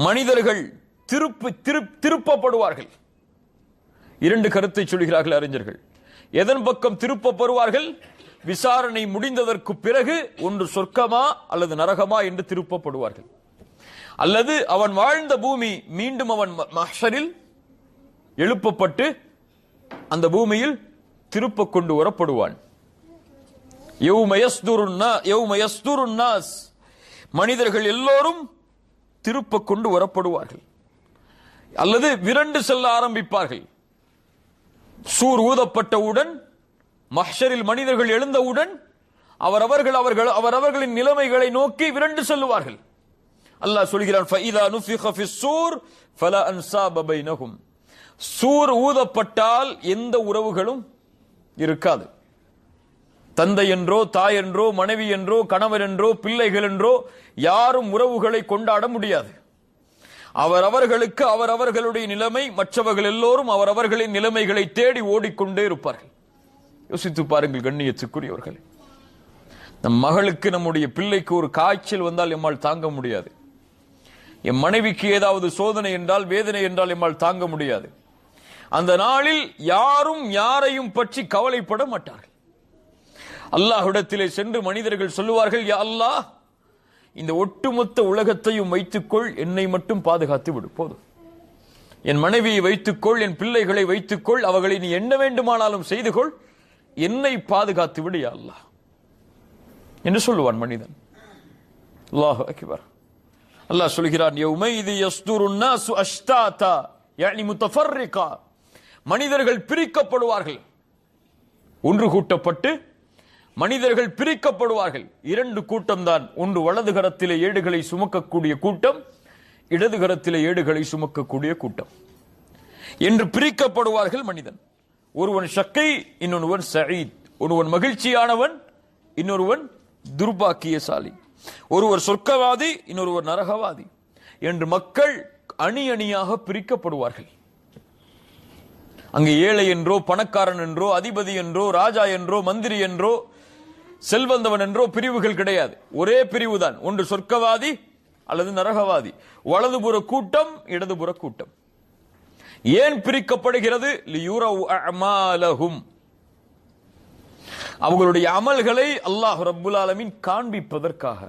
மனிதர்கள் திருப்பப்படுவார்கள். இரண்டு கருத்தை சொல்கிறார்கள் அறிஞர்கள். எதன் பக்கம் திருப்பப்படுவார்கள்? விசாரணை முடிந்ததற்கு பிறகு ஒன்று சொர்க்கமா அல்லது நரகமா என்று திருப்பப்படுவார்கள். அல்லது அவன் வாழ்ந்த பூமி மீண்டும் அவன் மஹ்ஷரில் எழுப்பப்பட்டு அந்த பூமியில் திருப்ப கொண்டு வரப்படுவான். யௌம யஸ்துருன் நாஸ், மனிதர்கள் எல்லோரும் திருப்ப கொண்டு வரப்படுவார்கள். அல்லது விரண்டு செல்ல ஆரம்பிப்பார்கள். சூர் ஊதப்பட்டவுடன், மஹ்ஷரில் மனிதர்கள் எழுந்தவுடன் அவரவர்களின் நிலைமைகளை நோக்கி விரண்டு செல்லுவார்கள். அல்லாஹ் சொல்கிறான், ஃபஇதா நுஃபிக ஃபிஸ்ஸூர் ஃபலா அன்சாப பைனஹும். சூர் ஊதப்பட்டால் எந்த உறவுகளும் இருக்காது. தந்தை என்றோ, தாய் என்றோ, மனைவி என்றோ, கணவர் என்றோ, பிள்ளைகள் என்றோ யாரும் உறவுகளை கொண்டாட முடியாது. அவரவர்களுக்கு அவரவர்களுடைய நிலைமை, மற்றவர்கள் எல்லோரும் அவரவர்களின் நிலைமைகளை தேடி ஓடிக்கொண்டே இருப்பார்கள். யோசித்து பாருங்கள் கண்ணியத்துக்குரியவர்களே, நம் மகளுக்கு, நம்முடைய பிள்ளைக்கு ஒரு காய்ச்சல் வந்தால் எம்மால் தாங்க முடியாது. என் மனைவிக்கு ஏதாவது சோதனை என்றால், வேதனை என்றால் எம்மால் தாங்க முடியாது. அந்த நாளில் யாரும் யாரையும் பற்றி கவலைப்பட மாட்டார்கள். அல்லாஹ்விடத்திலே சென்று மனிதர்கள் சொல்லுவார்கள், யா அல்லாஹ், இந்த ஒட்டுமொத்த உலகத்தையும் வைத்துக்கொள், என்னை மட்டும் பாதுகாத்து விடு போதும். என் மனைவியை வைத்துக்கொள், என் பிள்ளைகளை வைத்துக்கொள், அவர்களை நீ என்ன வேண்டுமானாலும் செய்து கொள், என்னை பாதுகாத்து விடு யா அல்லாஹ் என்று சொல்லுவான் மனிதன். அல்லாஹு அக்பர். அல்லாஹ் சொல்கிறான், யௌமைதி யஸ்துருன் நாசு அஷ்தாதா யானி முத்தஃபர்ரிகா. மனிதர்கள் பிரிக்கப்படுவார்கள், ஒன்று கூட்டப்பட்டு மனிதர்கள் பிரிக்கப்படுவார்கள். இரண்டு கூட்டம் தான், ஒன்று வலது கரத்திலே ஏடுகளை சுமக்கக்கூடிய கூட்டம், இடது கரத்திலே ஏடுகளை சுமக்கக்கூடிய கூட்டம் என்று பிரிக்கப்படுவார்கள் மனிதன். ஒருவன் ஷக்கை, இன்னொருவன் சயீத். ஒருவன் மகிழ்ச்சியானவன், இன்னொருவன் துர்பாக்கியசாலி. ஒருவர் சொர்க்கவாதி, இன்னொருவர் நரகவாதி என்று மக்கள் அணி அணியாக பிரிக்கப்படுவார்கள். அங்கு ஏழை என்றோ, பணக்காரன் என்றோ, அதிபதி என்றோ, ராஜா என்றோ, மந்திரி என்றோ, செல்வந்தவன் என்றோ பிரிவுகள் கிடையாது. ஒரே பிரிவுதான், ஒன்று சொர்க்கவாதி அல்லது நரகவாதி. வலதுபுற கூட்டம், இடதுபுற கூட்டம். ஏன் பிரிக்கப்படுகிறது? லியுரவு அஅமாலஹும், அவர்களுடைய அமல்களை அல்லாஹ் ரப்புல் ஆலமீன் காண்பிப்பதற்காக.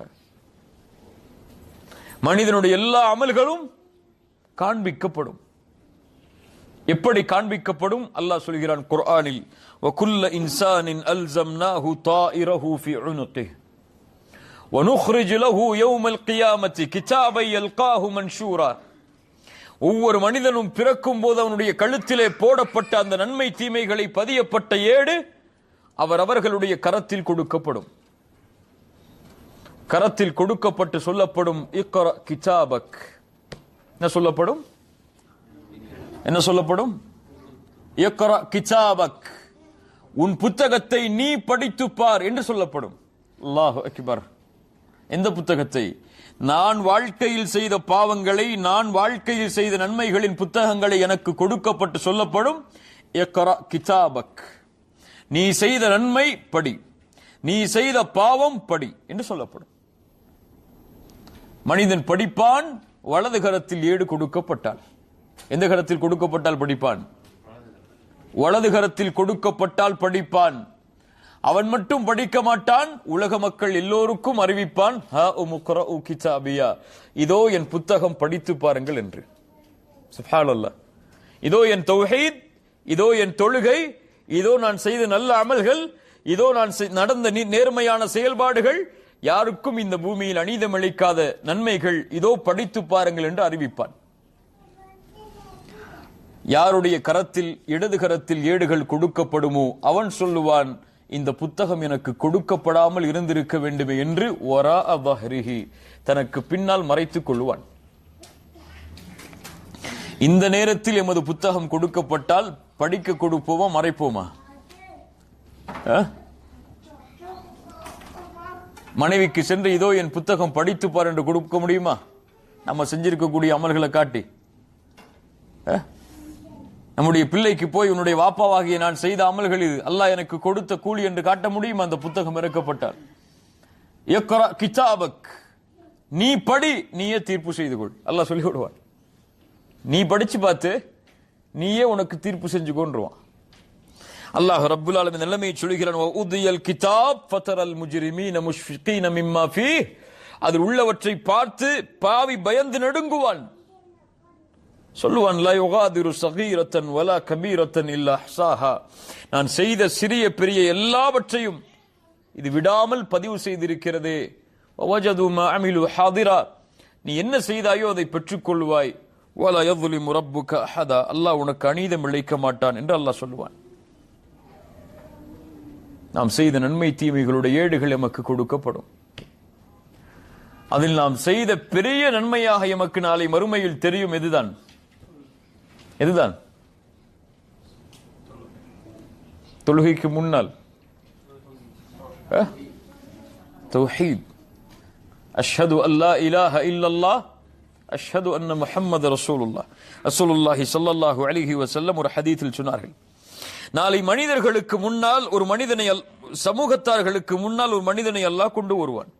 மனிதனுடைய எல்லா அமல்களும் காண்பிக்கப்படும். எப்படி காண்பிக்கப்படும்? அல்லாஹ் சொல்கிறான் குர்ஆனில், வகுல்ல இன்சானின் அல்ஸம்னாஹு தாயிரஹு ஃபீ உனுகிஹி வனுக்ரிஜு லஹு யௌமல் கியாமத்தி கிதாபை யல்காஹு மன்ஷூரா. ஒவ்வொரு மனிதனும் பிறக்கும் போது அவனுடைய கழுத்திலே போடப்பட்ட அந்த நன்மை தீமைகளை பதியப்பட்ட ஏடு அவர்களுடைய கரத்தில் கொடுக்கப்படும். கரத்தில் கொடுக்கப்பட்டு சொல்லப்படும், இக்ரா கிதாபக். என்ன சொல்லப்படும்? என்ன சொல்லப்படும்? இக்ரா கிதாபக், உன் புத்தகத்தை நீ படித்து பார் என்று சொல்லப்படும். அல்லாஹு அக்பர். எந்த புத்தகத்தை? நான் வாழ்க்கையில் செய்த பாவங்களை, நான் வாழ்க்கையில் செய்த நன்மைகளின் புத்தகங்களை எனக்கு கொடுக்கப்பட்டு சொல்லப்படும், இக்ரா கிதாபக், நீ செய்த நன்மை படி, நீ செய்த பாவம் படி என்று சொல்லப்படும். மனிதன் படிப்பான், வலது கரத்தில் ஏடு கொடுக்கப்பட்டால். எந்த கரத்தில் கொடுக்கப்பட்டால் படிப்பான்? வலது கரத்தில் கொடுக்கப்பட்டால் படிப்பான். அவன் மட்டும் படிக்க மாட்டான், உலக மக்கள் எல்லோருக்கும் அறிவிப்பான், ஹா உமுக்ரஉ கிதாபியா, இதோ என் புத்தகம் படித்து பாருங்கள் என்று. சுப்ஹானல்லாஹ். இதோ என் தௌஹீத், இதோ என் தொழுகை, இதோ நான் செய்த நல்ல அமல்கள், இதோ நான் நடந்த நேர்மையான செயல்பாடுகள், யாருக்கும் இந்த பூமியில் அநீதமிழைக்காத நன்மைகள், இதோ படித்து பாருங்கள் என்று அறிவிப்பான். யாருடைய கரத்தில், இடது கரத்தில் ஏடுகள் கொடுக்கப்படுமோ அவன் சொல்லுவான், இந்த புத்தகம் எனக்கு கொடுக்கப்படாமல் இருந்திருக்க வேண்டுமே என்று வராஅ ظஹரிஹி, தனக்கு பின்னால் மறைத்துக் கொள்வான். இந்த நேரத்தில் எமது புத்தகம் கொடுக்கப்பட்டால் படிக்க கொடுப்போமா, மறைப்போமா? மனைவிக்கு சென்று இதோ என் புத்தகம் படித்து பார் என்று கொடுக்க முடியுமா? நம்ம செஞ்சிருக்கக்கூடிய அமல்களை காட்டி. நம்முடைய பிள்ளைக்கு போய் உன்னுடைய வாப்பாவாகிய நான் செய்த அமல்கள் இது, அல்லாஹ் எனக்கு கொடுத்த கூலி என்று காட்ட முடியுமா? அந்த புத்தகம் இறக்கப்பட்டால். இக்ரா கிதாபக், நீ படி, நீயே தீர்ப்பு செய்து கொள். அல்லாஹ் சொல்லி விடுவான். நீ படிச்சு பார்த்து நீயே உனக்கு தீர்ப்பு செஞ்சு கொண்டுருவான். அல்லாஹ் ரப்புல் ஆலமீன் நிலைமையை சொல்கிறான், வஉதியல் கிதாப் ஃபதரல் முஜ்ரிமீன முஷ்ஃபிகீன மிம்மா ஃபீஹ், அதில் உள்ளவற்றை பார்த்து பாவி பயந்து நடுங்குவான். சொல்லுவான், லா யுகாதிரு ஸகீரத்தன் வலா கபீரத்தன் இல்லா அஹ்ஸாஹா, நான் செய்த சிறிய பெரிய எல்லாவற்றையும் இது விடாமல் பதிவு செய்திருக்கிறதே. வவஜது மா அமிலு ஹாதிரா, நீ என்ன செய்தாயோ அதை பெற்றுக்கொள்வாய். வலா யظ்லிமு ரப்புக அஹதா, அல்லாஹ் உனக்கு அநீதம் இழைக்க மாட்டான் என்று அல்லாஹ் சொல்லுவான். நாம் செய்த நன்மை தீமைகளுடைய ஏடுகள் எமக்கு கொடுக்கப்படும். அதில் நாம் செய்த பெரிய நன்மையாக எமக்கு நாளை மறுமையில் தெரியும். எதுதான்? எதுதான்? தொழுகைக்கு முன்னால் தௌஹீத், அஷ்ஹது அல்லா இலாஹ இல்லல்லாஹ் அஷ்ஹது அன்ன முஹம்மது ரசூலுல்லாஹ். ரசூலுல்லாஹி ஸல்லல்லாஹு அலைஹி வஸல்லம் ஒரு ஹதீஸில் சொன்னார்கள், நாளை மனிதர்களுக்கு முன்னால் ஒரு மனிதனை, சமூகத்தார்களுக்கு முன்னால் ஒரு மனிதனை அல்லாஹ் கொண்டு வருவான்.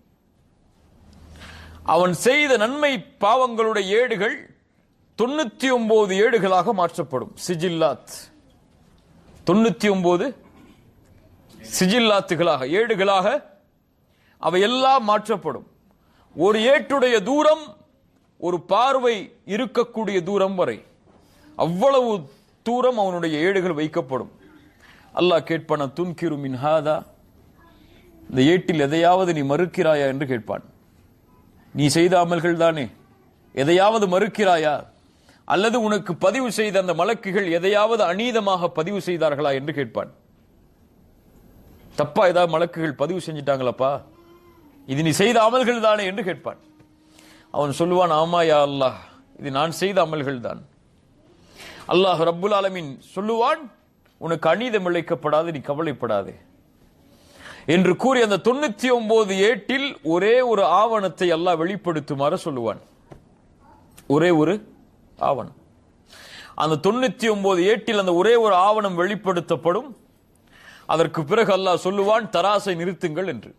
அவன் செய்த நன்மை பாவங்களுடைய ஏடுகள் 99 ஏடுகளாக மாற்றப்படும். சிஜில்லாத், 99 சிஜில்லாத்துகளாக, ஏடுகளாக அவையெல்லாம் மாற்றப்படும். ஒரு ஏட்டுடைய தூரம் ஒரு பார்வை இருக்கக்கூடிய தூரம் வரை, அவ்வளவு தூரம் அவனுடைய ஏடுகள் வைக்கப்படும். அல்லாஹ் கேட்பான், துன்கிரு மின் ஹாதா, இந்த ஏட்டில் எதையாவது நீ மறுக்கிறாயா என்று கேட்பான். நீ செய்த அமல்கள் தானே, எதையாவது மறுக்கிறாயா, அல்லது உனக்கு பதிவு செய்த அந்த மலக்குகள் எதையாவது அநீதமாக பதிவு செய்தார்களா என்று கேட்பான். தப்பா ஏதாவது மலக்குகள் பதிவு செஞ்சிட்டாங்களப்பா, இது நீ செய்த அமல்கள் தானே என்று கேட்பான். அவன் சொல்லுவான், ஆமா யா அல்லாஹ், இது நான் செய்த அமல்கள் தான். அல்லாஹ் ரப்புல் ஆலமீன் சொல்லுவான், உனக்கு அநீதம் இழைக்கப்படாது, நீ கவலைப்படாதே என்று கூறி அந்த 99 ஏட்டில் ஒரே ஒரு ஆவணத்தை அல்லாஹ் வெளிப்படுத்துமாறு சொல்லுவான். ஒரே ஒரு ஆவணம். அந்த 99 ஏட்டில் அந்த ஒரே ஒரு ஆவணம் வெளிப்படுத்தப்படும். அதற்கு பிறகு அல்லாஹ் சொல்லுவான், தராசை நிறுத்துங்கள் என்று.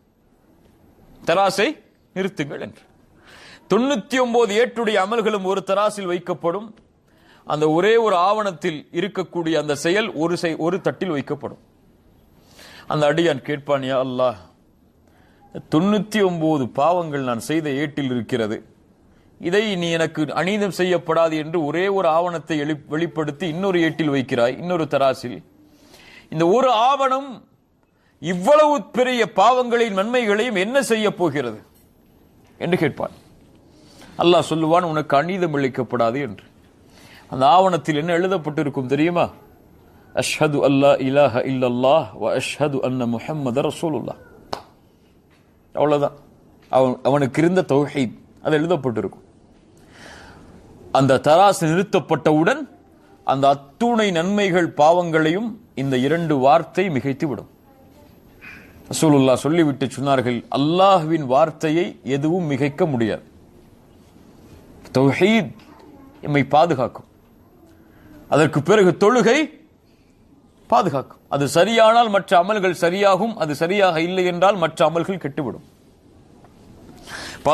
தராசை நிறுத்துங்கள் என்று. 99 ஏட்டுடைய அமல்களும் ஒரு தராசில் வைக்கப்படும். அந்த ஒரே ஒரு ஆவணத்தில் இருக்கக்கூடிய அந்த செயல் ஒரு தட்டில் வைக்கப்படும். அந்த அடியான் கேட்பான், யா அல்லாஹ், 99 பாவங்கள் நான் செய்த ஏட்டில் இருக்கிறது, இதை நீ எனக்கு அநீதம் செய்யப்படாது என்று ஒரே ஒரு ஆவணத்தை வெளிப்படுத்தி இன்னொரு ஏட்டில் வைக்கிறாய், இன்னொரு தராசில். இந்த ஒரு ஆவணம் இவ்வளவு பெரிய பாவங்களின் நன்மைகளையும் என்ன செய்ய போகிறது என்று கேட்பான். அல்லாஹ் சொல்லுவான், உனக்கு அநீதம் இழைக்கப்படாது என்று. அந்த ஆவணத்தில் என்ன எழுதப்பட்டிருக்கும் தெரியுமா? அஷ்ஹது அல்லா இலாஹ இல்லல்லாஹ் வ அஷ்ஹது அன்ன முஹம்மது ரசூலுல்லாஹ். அவ்வளவுதான் அவனுக்கு இருந்த தௌஹீத், அது எழுதப்பட்டிருக்கும். அந்த தராசு நிறுத்தப்பட்டவுடன் அந்த அத்துணை நன்மைகள் பாவங்களையும் இந்த 2 வார்த்தை மிகைத்து விடும். ரசூலுல்லாஹ் சொல்லிவிட்டு சொன்னார்கள், அல்லாஹ்வின் வார்த்தையை எதுவும் மிகைக்க முடியாது. தௌஹீத் எம்மை பாதுகாக்கும். அதற்கு பிறகு தொழுகை பாதுகாக்கும். அது சரியானால் மற்ற அமல்கள் சரியாகும், அது சரியாக இல்லை என்றால் மற்ற அமல்கள் கெட்டுவிடும்.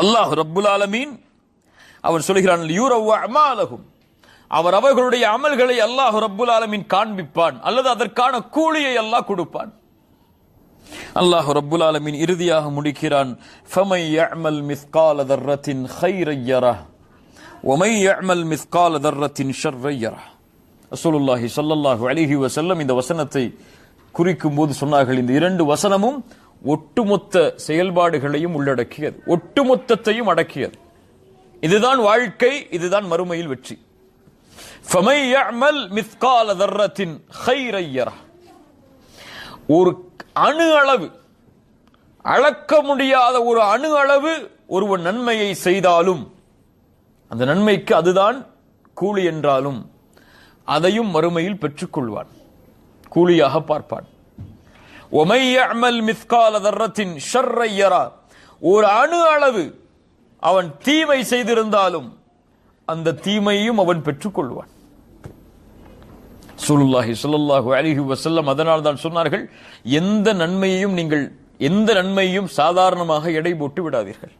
அல்லாஹ் ரப்புல் ஆலமீன் அவர் சொல்கிறான், யூரவு அமாலஹும், அவர் அவர்களுடைய அமல்களை அல்லாஹ் ரப்புல் ஆலமீன் காண்பிப்பான், அல்லது அதற்கான கூலியை அல்லாஹ் கொடுப்பான். அல்லாஹ் ரப்புல் ஆலமீன் இறுதியாக முடிக்கிறான், ஃபமை யஅமல் மிஸ்கால தர்ரத்தின் கைரை யரஹ் வமை யஅமல் மிஸ்கால தர்ரத்தின் ஷர்ரை யரஹ். ரசூலுல்லாஹி ஸல்லல்லாஹு அலைஹி வஸல்லம் இந்த வசனத்தை குறிக்கும் போது சொன்னார்கள், இந்த 2 வசனமும் ஒட்டுமொத்த செயல்பாடுகளையும் உள்ளடக்கியது, ஒட்டுமொத்தத்தையும் அடக்கியது. இதுதான் வாழ்க்கை, இதுதான் மறுமையில் வெற்றி. ஃபமை யஅமல் மிஸ்கால தர்ரத்தின் கைரை யரஹ். ஒரு அணு அளவு, அளக்க முடியாத ஒரு அணு அளவு ஒருவன் நன்மையை செய்தாலும் அந்த நன்மைக்கு அதுதான் கூலி என்றாலும் அதையும் மறுமையில் பெற்றுக்கொள்வான், கூலியாக பார்ப்பான். ஒமை யஅமல் மிஸ்கால தர்ரத்தின் ஷர்ரை யரஹ். ஒரு அணு அளவு அவன் தீமை செய்திருந்தாலும் அந்த தீமையும் அவன் பெற்றுக்கொள்வான். ரசூலுல்லாஹி ஸல்லல்லாஹு அலைஹி வஸல்லம் அதனால் தான் சொன்னார்கள், எந்த நன்மையையும் சாதாரணமாக எடை போட்டு விடாதீர்கள்.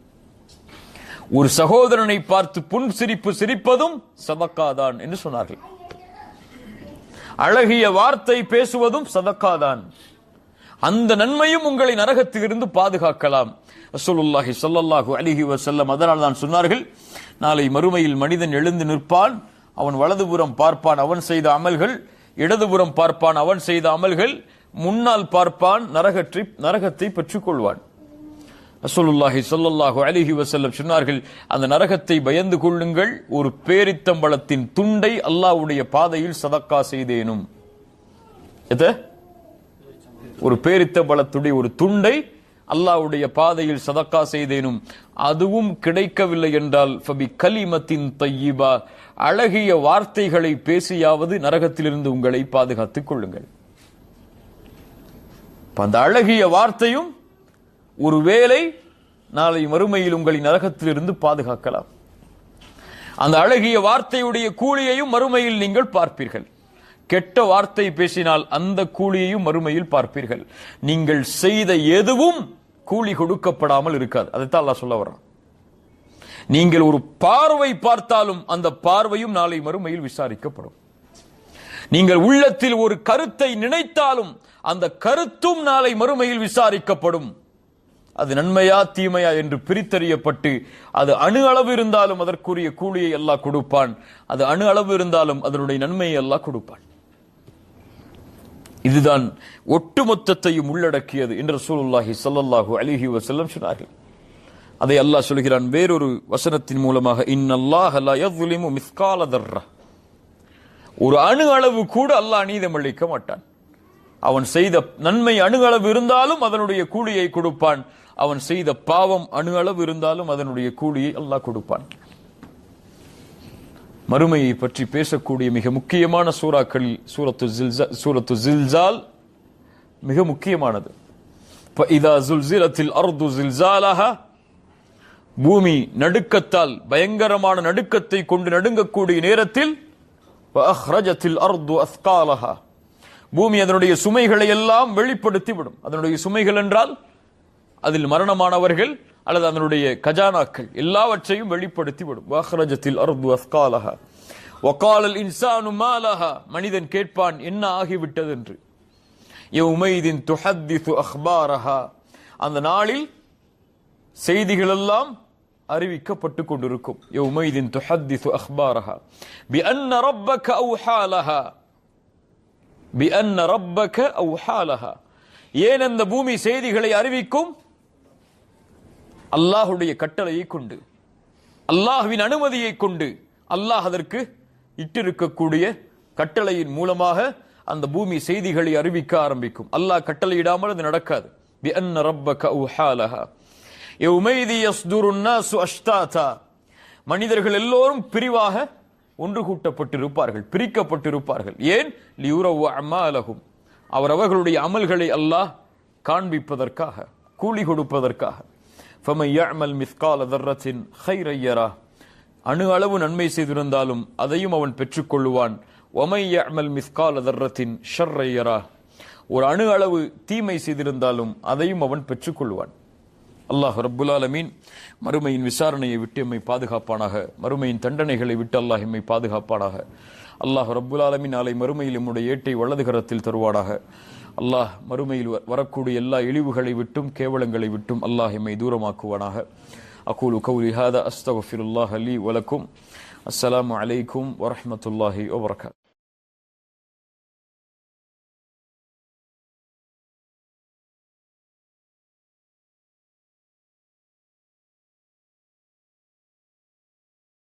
ஒரு சகோதரனை பார்த்து புன் சிரிப்பு சிரிப்பதும் சதக்காதான் என்று சொன்னார்கள். அழகிய வார்த்தை பேசுவதும் சதக்காதான். அந்த நன்மையும் உங்களை நரகத்திலிருந்து பாதுகாக்கலாம். ரசூலுல்லாஹி ஸல்லல்லாஹு அலைஹி வஸல்லம் அதனால் தான் சொன்னார்கள், நாளை மறுமையில் மனிதன் எழுந்து நிற்பான், அவன் வலதுபுறம் பார்ப்பான் அவன் செய்த அமல்கள், இடதுபுறம் பார்ப்பான் அவன் செய்த அமல்கள், முன்னால் பார்ப்பான் நரகத்தை பெற்றுக்கொள்வான். ரசூலுல்லாஹி ஸல்லல்லாஹு அலைஹி வஸல்லம் சொன்னார்கள், அந்த நரகத்தை பயந்து கொள்ளுங்கள், ஒரு பேரித்தம்பளத்தின் துண்டை அல்லாஹ்வுடைய பாதையில் சதக்கா செய்தேனும். ஒரு பேரித்தம்பளத்துடைய ஒரு துண்டை அல்லாஹ்வுடைய பாதையில் சதக்கா செய்தேனும், அதுவும் கிடைக்கவில்லை என்றால் ஃபபி கலிமத்தின் தய்யிபா, அழகிய வார்த்தைகளை பேசியாவது நரகத்திலிருந்து உங்களை பாதுகாத்துக் கொள்ளுங்கள். அந்த அழகிய வார்த்தையும் ஒருவேளை நாளை மறுமையில் உங்களை நரகத்திலிருந்து பாதுகாக்கலாம். அந்த அழகிய வார்த்தையுடைய கூலியையும் மறுமையில் நீங்கள் பார்ப்பீர்கள். கெட்ட வார்த்தை பேசினால் அந்த கூலியையும் மறுமையில் பார்ப்பீர்கள். நீங்கள் செய்த எதுவும் கூலி கொடுக்கப்படாமல் இருக்காது. அதைத்தான் அல்லாஹ் சொல்ல வர்றான். நீங்கள் ஒரு பார்வை பார்த்தாலும் அந்த பார்வையும் நாளை மறுமையில் விசாரிக்கப்படும். நீங்கள் உள்ளத்தில் ஒரு கருத்தை நினைத்தாலும் அந்த கருத்தும் நாளை மறுமையில் விசாரிக்கப்படும். அது நன்மையா தீமையா என்று பிரித்தறியப்பட்டு, அது அணு அளவு இருந்தாலும் அதற்குரிய கூலியை அல்லாஹ் கொடுப்பான், அது அணு அளவு இருந்தாலும் அதனுடைய நன்மையை அல்லாஹ் கொடுப்பான். இதுதான் ஒட்டுமொத்தத்தையும் உள்ளடக்கியது என்று ரசூலுல்லாஹி ஸல்லல்லாஹு அலைஹி வஸல்லம் சொன்னார்கள். அதை அல்லாஹ் சொல்கிறான் வேறொரு வசனத்தின் மூலமாக, இன்னல்லாஹ லா யظ்லிமு மிஸ்கால தர்ரா, ஒரு அணு அளவு கூட அல்லாஹ் நீதம் அளிக்க மாட்டான். அவன் செய்த நன்மை அணு அளவு இருந்தாலும் அதனுடைய கூலியை கொடுப்பான், அவன் செய்த பாவம் அணு அளவு இருந்தாலும் அதனுடைய கூலியை அல்லாஹ் கொடுப்பான். மறுமையை பற்றி பேசக்கூடிய மிக முக்கியமான சூறாக்களில் சூரத்து ஜில்சால் மிக முக்கியமானது. இதா ஜுல்சிலத்தில் அர்து ஜில்சாலஹா, பூமி நடுக்கத்தால் பயங்கரமான நடுக்கத்தை கொண்டு நடுங்கக்கூடிய நேரத்தில் அஹ்ரஜத்தில் அர்து அஸ்காலஹா, பூமி அதனுடைய சுமைகளை எல்லாம் வெளிப்படுத்தி விடும். அதனுடைய சுமைகள் என்றால் அதில் மரணமானவர்கள் அல்லது அதனுடைய கஜானாக்கள் எல்லாவற்றையும் வெளிப்படுத்தி விடும். அஹ்ரஜத்தில் அர்து அஸ்காலஹா வகாலல் இன்சானு மாலஹா, மனிதன் கேட்பான் என்ன ஆகிவிட்டது என்று. யௌமைதின் துஹத்திஸு அக்பாரஹா, அந்த நாளில் செய்திகள் எல்லாம் அறிவிக்கப்பட்டு கொண்டிருக்கும். யௌமைதின் துஹத்திஸு அக்பாரஹா பிஅன்ன ரப்பக அவ்ஹாலஹா, பிஅன்ன ரப்பக அவ்ஹாலஹா, ஏன் அந்த பூமி செய்திகளை அறிவிக்கும்? அல்லாஹ்வுடைய கட்டளையை கொண்டு, அல்லாஹ்வின் அனுமதியை கொண்டு, அல்லாஹ் அதற்கு இட்டிருக்கக்கூடிய கட்டளையின் மூலமாக அந்த பூமி செய்திகளை அறிவிக்க ஆரம்பிக்கும். அல்லாஹ் கட்டளையிடாமல் அது நடக்காது. பிஅன்ன ரப்பக அவ்ஹாலஹா யௌமைதி யஸ்துருன் நாசு அஷ்தாதா, மனிதர்கள் எல்லோரும் பிரிவாக ஒன்று கூட்டப்பட்டிருப்பார்கள், பிரிக்கப்பட்டிருப்பார்கள். ஏன்? லியுரவு அமாலஹும், அவர்களுடைய அமல்களை அல்லாஹ் காண்பிப்பதற்காக, கூலி கொடுப்பதற்காக. ஃபமன் யஅமல் மிஸ்கால தர்ரத்தின் கைரன் யரா, அணு அளவு நன்மை செய்திருந்தாலும் அதையும் அவன் பெற்றுக்கொள்ளுவான். வமன் யஅமல் மிஸ்கால தர்ரத்தின் ஷர்ரன் யரா, ஒரு அணு அளவு தீமை செய்திருந்தாலும் அதையும் அவன் பெற்றுக்கொள்வான். அல்லாஹ் ரப்புல் ஆலமீன் மறுமையின் விசாரணையை விட்டு எம்மை பாதுகாப்பானாக, மறுமையின் தண்டனைகளை விட்டு அல்லாஹ் எம்மை பாதுகாப்பானாக. அல்லாஹ் ரப்புல் ஆலமீன் நாளை மறுமையில் நம்முடைய ஏட்டை வலது கரத்தில் தருவானாக. அல்லாஹ் மறுமையில் வரக்கூடிய எல்லா இழிவுகளை விட்டும் கேவலங்களை விட்டும் அல்லாஹ் எம்மை தூரமாக்குவானாக. அகூலு கௌலி ஹாதா அஸ்தக்ஃபிருல்லாஹ லீ வலக்கும். அஸ்ஸலாமு அலைக்கும் வரஹ்மத்துல்லாஹி வபரகாத்துஹு.